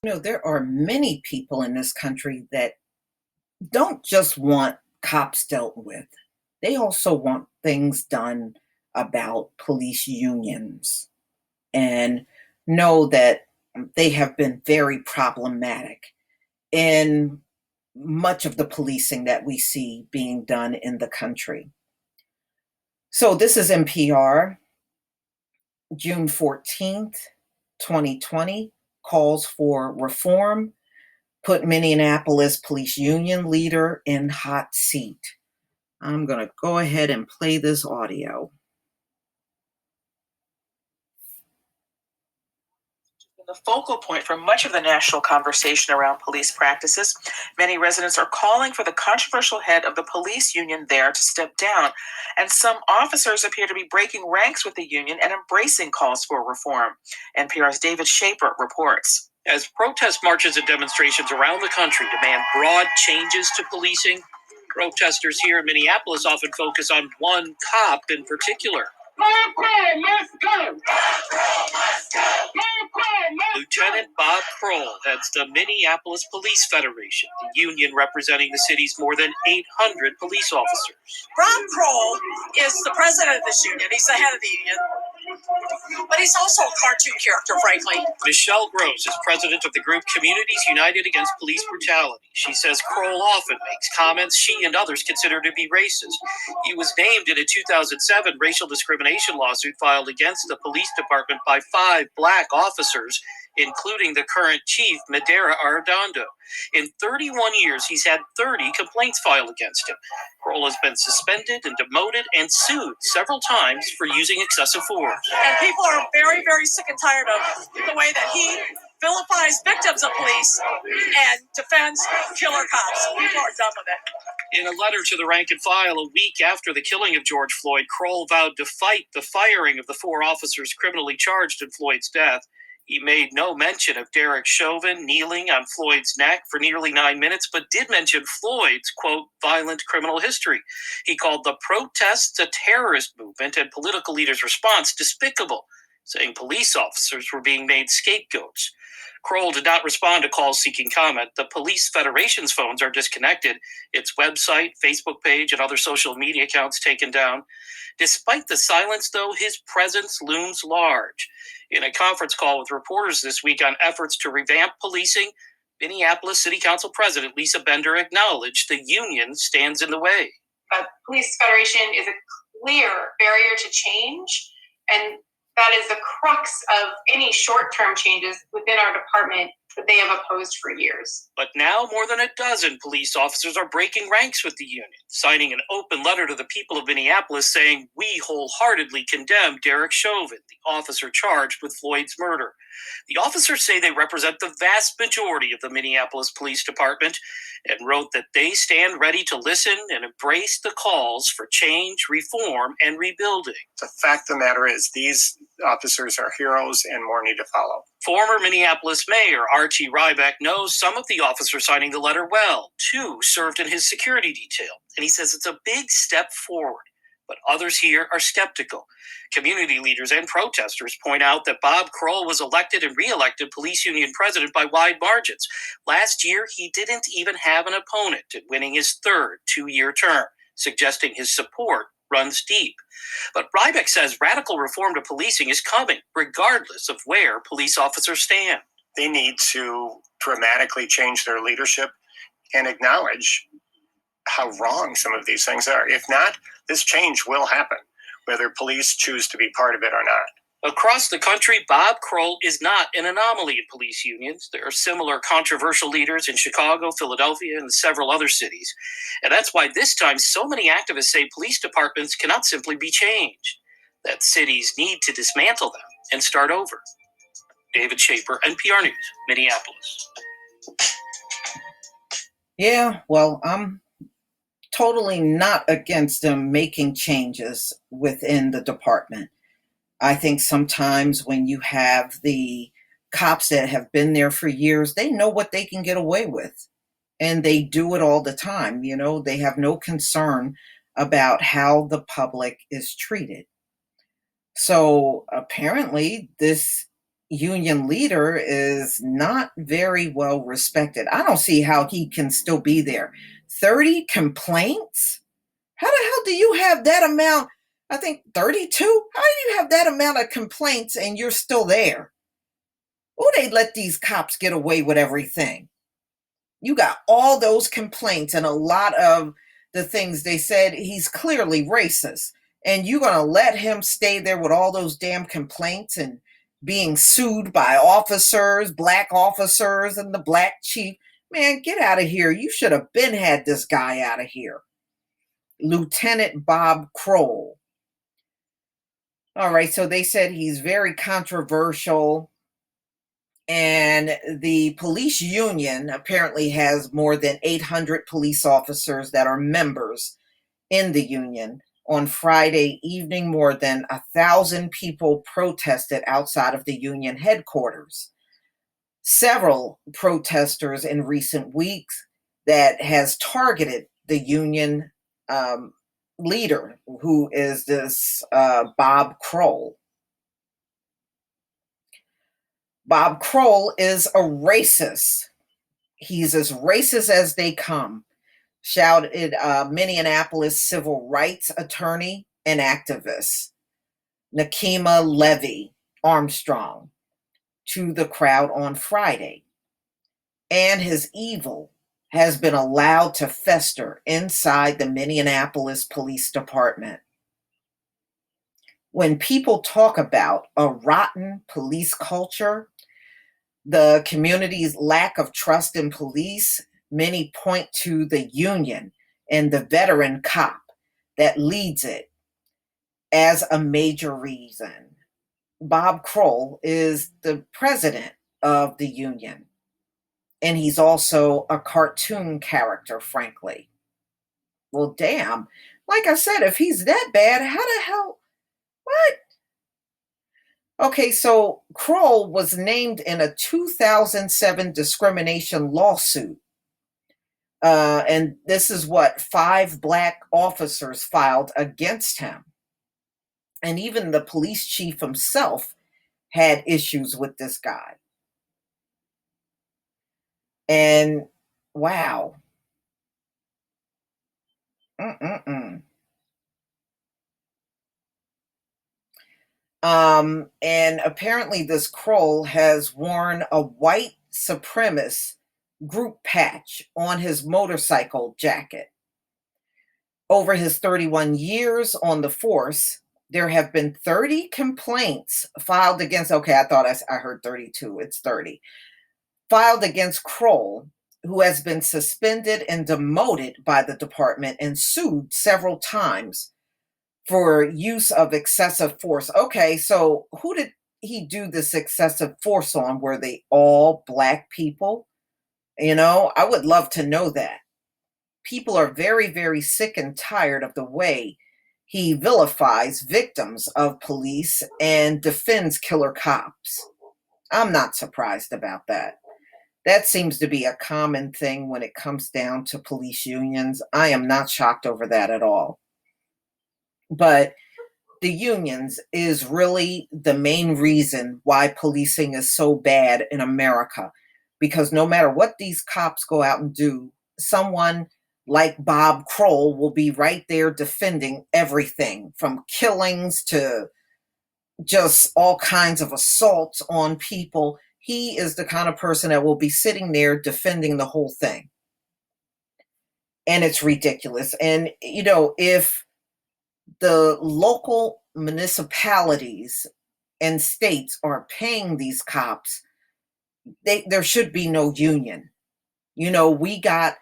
There are many people in this country that don't just want cops dealt with. They also want things done about police unions and know that they have been very problematic in much of the policing that we see being done in the country. So this is NPR, June 14th, 2020, calls for reform, put Minneapolis police union leader in hot seat. I'm going to go ahead and play this audio. The focal point for much of the national conversation around police practices. Many residents are calling for the controversial head of the police union there to step down, and some officers appear to be breaking ranks with the union and embracing calls for reform. NPR's David Shaper reports. As protest marches and demonstrations around the country demand broad changes to policing, protesters here in Minneapolis often focus on one cop in particular. Let's go! Lieutenant Bob Kroll heads the Minneapolis Police Federation, the union representing the city's more than 800 police officers. Bob Kroll is the president of this union. He's the head of the union. But he's also a cartoon character, frankly. Michelle Gross is president of the group Communities United Against Police Brutality. She says Kroll often makes comments she and others consider to be racist. He was named in a 2007 racial discrimination lawsuit filed against the police department by 5 black officers, including the current chief, Madera Arredondo. In 31 years, he's had 30 complaints filed against him. Kroll has been suspended and demoted and sued several times for using excessive force. And people are very, very sick and tired of the way that he vilifies victims of police and defends killer cops. People are done with it. In a letter to the rank and file a week after the killing of George Floyd, Kroll vowed to fight the firing of the 4 officers criminally charged in Floyd's death. He made no mention of Derek Chauvin kneeling on Floyd's neck for nearly 9 minutes, but did mention Floyd's, quote, violent criminal history. He called the protests a terrorist movement and political leaders' response despicable, saying police officers were being made scapegoats. Kroll did not respond to calls seeking comment. The Police Federation's phones are disconnected, its website, Facebook page, and other social media accounts taken down. Despite the silence, though, his presence looms large. In a conference call with reporters this week on efforts to revamp policing, Minneapolis City Council President Lisa Bender acknowledged the union stands in the way. The Police Federation is a clear barrier to change, and that is the crux of any short-term changes within our department that they have opposed for years. But now more than a dozen police officers are breaking ranks with the union, signing an open letter to the people of Minneapolis saying, "We wholeheartedly condemn Derek Chauvin, the officer charged with Floyd's murder." The officers say they represent the vast majority of the Minneapolis Police Department and wrote that they stand ready to listen and embrace the calls for change, reform, and rebuilding. The fact of the matter is these officers are heroes and more need to follow. Former Minneapolis Mayor Archie Ryback knows some of the officers signing the letter well. 2 served in his security detail, and he says it's a big step forward. But others here are skeptical. Community leaders and protesters point out that Bob Kroll was elected and re-elected police union president by wide margins. Last year, he didn't even have an opponent in winning his 3rd 2-year term, suggesting his support runs deep. But Ryback says radical reform to policing is coming, regardless of where police officers stand. They need to dramatically change their leadership and acknowledge how wrong some of these things are. If not, this change will happen, whether police choose to be part of it or not. Across the country, Bob Kroll is not an anomaly in police unions. There are similar controversial leaders in Chicago, Philadelphia, and several other cities. And that's why this time so many activists say police departments cannot simply be changed, that cities need to dismantle them and start over. David Shaper, NPR News, Minneapolis. Yeah, well, I'm totally not against them making changes within the department. I think sometimes when you have the cops that have been there for years, they know what they can get away with. And they do it all the time. They have no concern about how the public is treated. So apparently this union leader is not very well respected. I don't see how he can still be there. 30 complaints? How the hell do you have that amount? I think 32? How do you have that amount of complaints and you're still there? Oh, they let these cops get away with everything. You got all those complaints and a lot of the things they said he's clearly racist. And you're going to let him stay there with all those damn complaints and being sued by officers, black officers, and the black chief. Man, get out of here. You should have been had this guy out of here. Lieutenant Bob Kroll. All right, so they said he's very controversial. And the police union apparently has more than 800 police officers that are members in the union. On Friday evening, more than 1,000 people protested outside of the union headquarters. Several protesters in recent weeks that has targeted the union leader, who is this Bob Kroll. Bob Kroll is a racist. He's as racist as they come, shouted Minneapolis civil rights attorney and activist Nakima Levy Armstrong to the crowd on Friday. And his evil has been allowed to fester inside the Minneapolis Police Department. When people talk about a rotten police culture, the community's lack of trust in police, many point to the union and the veteran cop that leads it as a major reason. Bob Kroll is the president of the union, and he's also a cartoon character, frankly. Well, damn. Like I said, if he's that bad, how the hell? What? Okay, so Kroll was named in a 2007 discrimination lawsuit. And this is what 5 black officers filed against him. And even the police chief himself had issues with this guy. And wow. And apparently this Kroll has worn a white supremacist group patch on his motorcycle jacket. Over his 31 years on the force, there have been 30 complaints filed against, okay, I thought I heard 32, it's 30, filed against Kroll, who has been suspended and demoted by the department and sued several times for use of excessive force. Okay, so who did he do this excessive force on? Were they all black people? You know, I would love to know that. People are very, very sick and tired of the way he vilifies victims of police and defends killer cops. I'm not surprised about that. That seems to be a common thing when it comes down to police unions. I am not shocked over that at all. But the unions is really the main reason why policing is so bad in America. Because no matter what these cops go out and do, someone like Bob Kroll will be right there defending everything from killings to just all kinds of assaults on people. He is the kind of person that will be sitting there defending the whole thing. And it's ridiculous. And, you know, if the local municipalities and states are paying these cops, there should be no union. You know, we got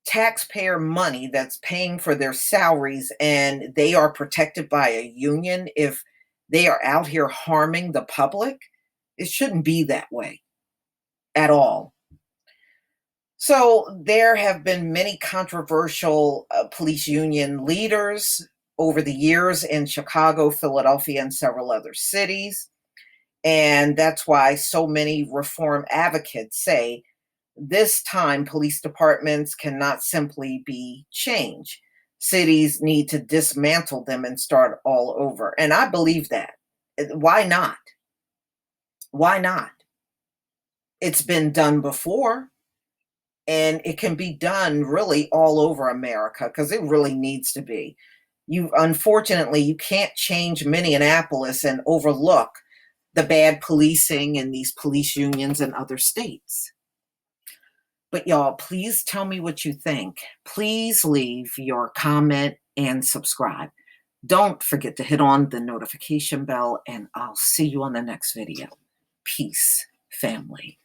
taxpayer money that's paying for their salaries, and they are protected by a union if they are out here harming the public. It shouldn't be that way at all. So there have been many controversial police union leaders over the years in Chicago, Philadelphia, and several other cities. And that's why so many reform advocates say this time police departments cannot simply be changed. Cities need to dismantle them and start all over. And I believe that. Why not? Why not? It's been done before, and it can be done really all over America because it really needs to be. Unfortunately, you can't change Minneapolis and overlook the bad policing in these police unions in other states. But y'all, please tell me what you think. Please leave your comment and subscribe. Don't forget to hit on the notification bell, and I'll see you on the next video. Peace, family.